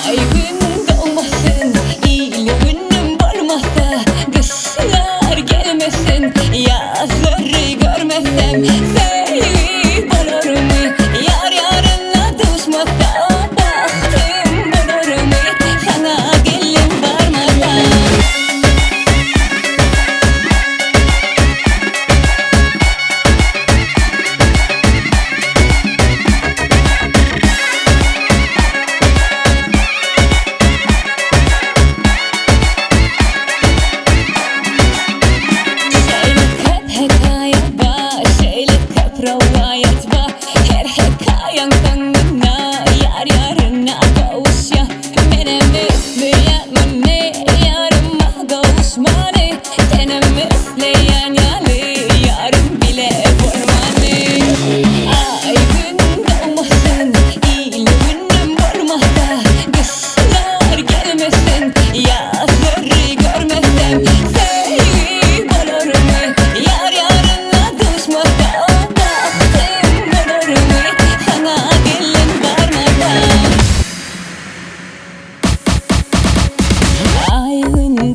Ay gün doğmasın, iyili günüm olmasa, kışlar gelmesin, yazları görmesem sevip olur mu? Yar yarınla düşmasa, bahtım olur mu? Sana gelin varmasa. Rivayet var her hikayen sonuna, yar yarına kavuşa. Benim üfleyen ne yarıma kavuşmanı, benim üfleyen yalı yarım bile vurmanı. Ay gün doğmasın, iyili günüm olmasa, kışlar gelmesin, yazları görmesem sevip olur mu? Yar yarına düşmasa,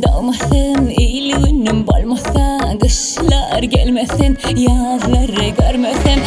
doğmasın, iyili günüm olmasa, kışlar gelmesin, yazları görmesem